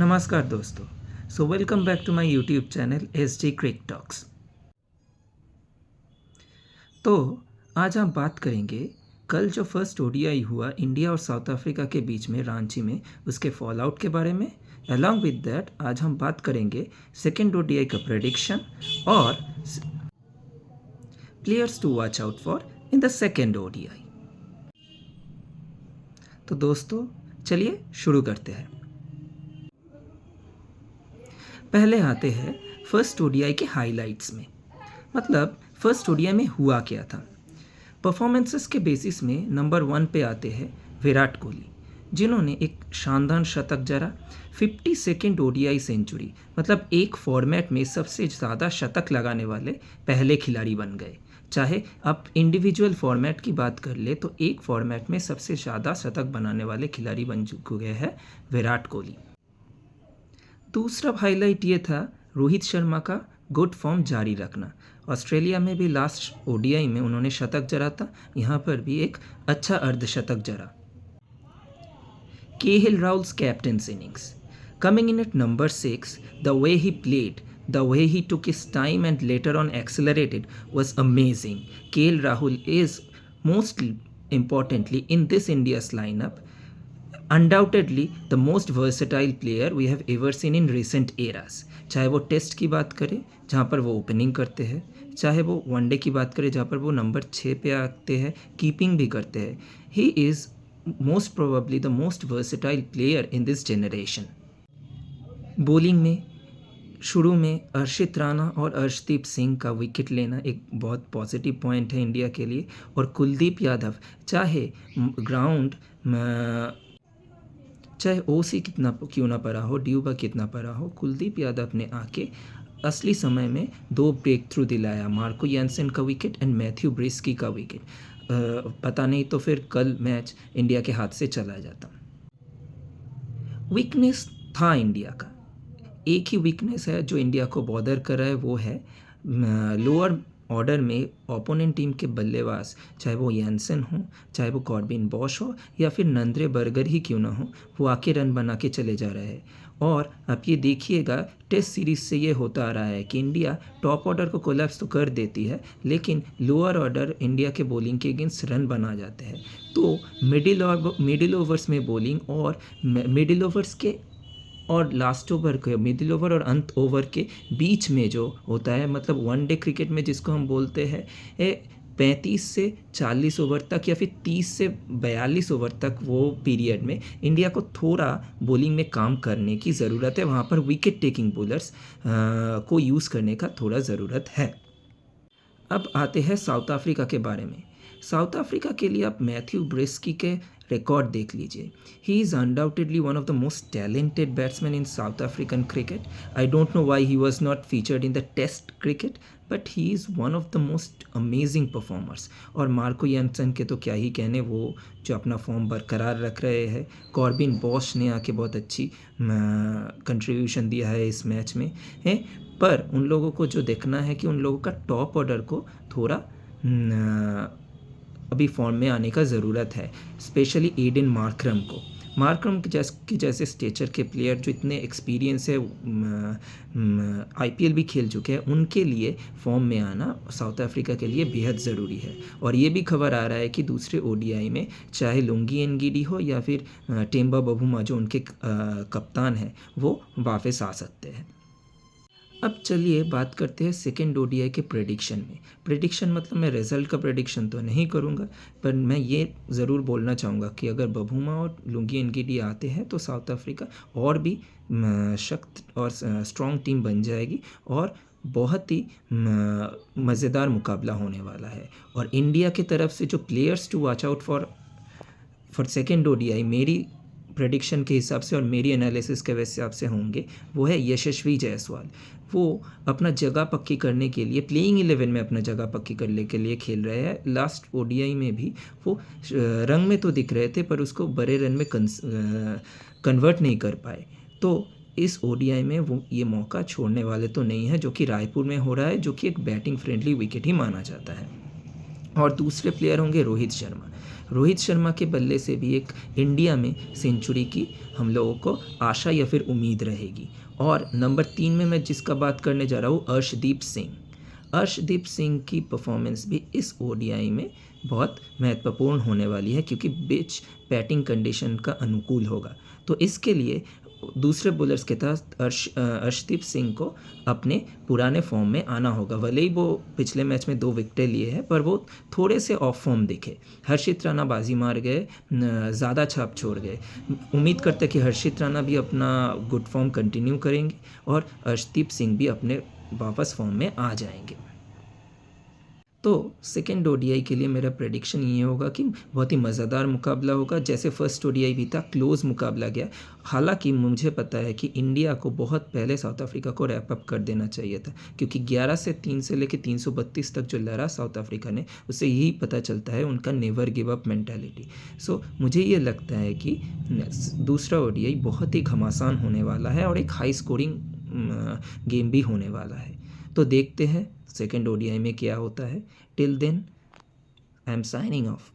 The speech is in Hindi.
नमस्कार दोस्तों। Welcome back to my YouTube channel SD crick talks. तो आज हम बात करेंगे कल जो फर्स्ट ओडीआई हुआ इंडिया और साउथ अफ्रीका के बीच में रांची में, उसके फॉल आउट के बारे में। अलॉन्ग विद दैट आज हम बात करेंगे सेकेंड ओडीआई का प्रेडिक्शन और players to watch out for in the second ODI. तो दोस्तों चलिए शुरू करते हैं। पहले आते हैं फर्स्ट ओडीआई के हाइलाइट्स में, मतलब फर्स्ट ओडीआई में हुआ क्या था। परफॉर्मेंसेस के बेसिस में नंबर 1 पे आते हैं विराट कोहली, जिन्होंने एक शानदार शतक जड़ा, 52nd ओडीआई सेंचुरी, मतलब एक फॉर्मेट में सबसे ज़्यादा शतक लगाने वाले पहले खिलाड़ी बन गए। चाहे आप इंडिविजुअल फॉर्मेट की बात कर ले तो एक फॉर्मेट में सबसे ज़्यादा शतक बनाने वाले खिलाड़ी बन चुके हैं विराट कोहली। दूसरा हाईलाइट ये था रोहित शर्मा का गुड फॉर्म जारी रखना। ऑस्ट्रेलिया में भी लास्ट ओडीआई में उन्होंने शतक जड़ा था, यहाँ पर भी एक अच्छा अर्धशतक जड़ा। KL Rahul's captain's innings coming in at number 6, the way he played, the way he took his time and later on accelerated was amazing. KL Rahul is most importantly in this India's lineup undoubtedly the most versatile player we have ever seen in recent eras. चाहे वो टेस्ट की बात करें जहाँ पर वो ओपनिंग करते हैं, चाहे वो वनडे की बात करें जहाँ पर वो नंबर 6 पे आते हैं, कीपिंग भी करते हैं। He is most probably the most versatile player in this generation. Bowling में शुरू में अर्शित राणा और अर्शदीप सिंह का विकेट लेना एक बहुत पॉजिटिव पॉइंट है इंडिया के लिए। और कुलदीप यादव, चाहे ग्राउंड चाहे ओसी कितना क्यों ना पड़ा हो, ड्यूबा कितना पड़ा हो, कुलदीप यादव ने आके असली समय में 2 ब्रेक थ्रू दिलाया, मार्को यानसेन का विकेट एंड मैथ्यू ब्रिस्की का विकेट। पता नहीं तो फिर कल मैच इंडिया के हाथ से चला जाता। वीकनेस था इंडिया का, एक ही वीकनेस है जो इंडिया को बॉदर कर रहा है, वो है लोअर ऑर्डर में ओपोनेंट टीम के बल्लेबाज, चाहे वो यानसेन हो, चाहे वो कॉर्बिन बॉश हो या फिर नंद्रे बर्गर ही क्यों ना हो, वो आके रन बना के चले जा रहे हैं। और आप ये देखिएगा टेस्ट सीरीज से ये होता आ रहा है कि इंडिया टॉप ऑर्डर को कोलैप्स तो कर देती है, लेकिन लोअर ऑर्डर इंडिया के बॉलिंग के अगेंस्ट रन बना जाते हैं। तो मिडिल ओवर्स में बॉलिंग और मिडिल ओवर्स के और लास्ट ओवर के, मिडिल ओवर और अंत ओवर के बीच में जो होता है, मतलब वनडे क्रिकेट में जिसको हम बोलते हैं 35 से 40 ओवर तक या फिर 30 से 42 ओवर तक, वो पीरियड में इंडिया को थोड़ा बॉलिंग में काम करने की ज़रूरत है। वहाँ पर विकेट टेकिंग बॉलर्स को यूज़ करने का थोड़ा ज़रूरत है। अब आते हैं साउथ अफ्रीका के बारे में। साउथ अफ्रीका के लिए आप मैथ्यू ब्रिस्की के रिकॉर्ड देख लीजिए। He is undoubtedly one of the most talented batsman in South African cricket. I don't know why he was not featured in the test cricket, but he is one of the most amazing performers. और मार्को यानसेन के तो क्या ही कहने, वो जो अपना फॉर्म बरकरार रख रहे हैं। कॉर्बिन बॉश ने आके बहुत अच्छी कंट्रीब्यूशन दिया है इस मैच में है, पर उन लोगों को जो देखना है कि उन लोगों का टॉप ऑर्डर को थोड़ा अभी फॉर्म में आने का ज़रूरत है, स्पेशली एडन मार्करम को। मार्करम के जैसे स्टेचर के प्लेयर जो इतने एक्सपीरियंस है, आईपीएल भी खेल चुके हैं, उनके लिए फॉर्म में आना साउथ अफ्रीका के लिए बेहद ज़रूरी है। और ये भी खबर आ रहा है कि दूसरे ओडीआई में चाहे लुंगी एनगिडी हो या फिर टेम्बा बबूमा जो उनके कप्तान हैं, वो वापस आ सकते हैं। अब चलिए बात करते हैं सेकेंड ओडीआई के प्रेडिक्शन में। प्रेडिक्शन मतलब मैं रिज़ल्ट का प्रेडिक्शन तो नहीं करूँगा, पर मैं ये ज़रूर बोलना चाहूँगा कि अगर बबूमा और लुंगी एनगिडी आते हैं तो साउथ अफ्रीका और भी सख्त और स्ट्रॉन्ग टीम बन जाएगी और बहुत ही मज़ेदार मुकाबला होने वाला है। और इंडिया की तरफ से जो players to watch out for second ODI मेरी प्रेडिक्शन के हिसाब से और मेरी एनालिसिस के हिसाब से होंगे, वो है यशस्वी जायसवाल। वो अपना जगह पक्की करने के लिए प्लेइंग 11 में अपना जगह पक्की करने के लिए खेल रहे हैं। लास्ट ओडीआई में भी वो रंग में तो दिख रहे थे, पर उसको बड़े रन में कन्वर्ट नहीं कर पाए। तो इस ओडीआई में वो ये मौका छोड़ने वाले तो नहीं है, जो कि रायपुर में हो रहा है, जो कि एक बैटिंग फ्रेंडली विकेट ही माना जाता है। और दूसरे प्लेयर होंगे रोहित शर्मा। रोहित शर्मा के बल्ले से भी एक इंडिया में सेंचुरी की हम लोगों को आशा या फिर उम्मीद रहेगी। और नंबर 3 में मैं जिसका बात करने जा रहा हूँ, अर्शदीप सिंह। अर्शदीप सिंह की परफॉर्मेंस भी इस ओडीआई में बहुत महत्वपूर्ण होने वाली है, क्योंकि पिच बैटिंग कंडीशन का अनुकूल होगा। तो इसके लिए दूसरे बॉलर्स के तहत अर्शदीप सिंह को अपने पुराने फॉर्म में आना होगा। भले ही वो पिछले मैच में 2 विकेटें लिए हैं, पर वो थोड़े से ऑफ फॉर्म दिखे। हर्षित राणा बाजी मार गए, ज़्यादा छाप छोड़ गए। उम्मीद करते हैं कि हर्षित राणा भी अपना गुड फॉर्म कंटिन्यू करेंगे और अर्शदीप सिंह भी अपने वापस फॉर्म में आ जाएंगे। तो सेकेंड ओडीआई के लिए मेरा प्रेडिक्शन ये होगा कि बहुत ही मज़ेदार मुकाबला होगा। जैसे फर्स्ट ओडीआई भी था, क्लोज़ मुकाबला गया। हालांकि मुझे पता है कि इंडिया को बहुत पहले साउथ अफ्रीका को रैप अप कर देना चाहिए था, क्योंकि 11-3 से लेकर 332 तक जो लड़ा साउथ अफ्रीका ने, उससे यही पता चलता है उनका नेवर गिव अप मेंटालिटी। सो मुझे ये लगता है कि दूसरा ओडीआई बहुत ही घमासान होने वाला है और एक हाई स्कोरिंग गेम भी होने वाला है। तो देखते हैं सेकेंड ओडीआई में क्या होता है। Till then, I am signing of.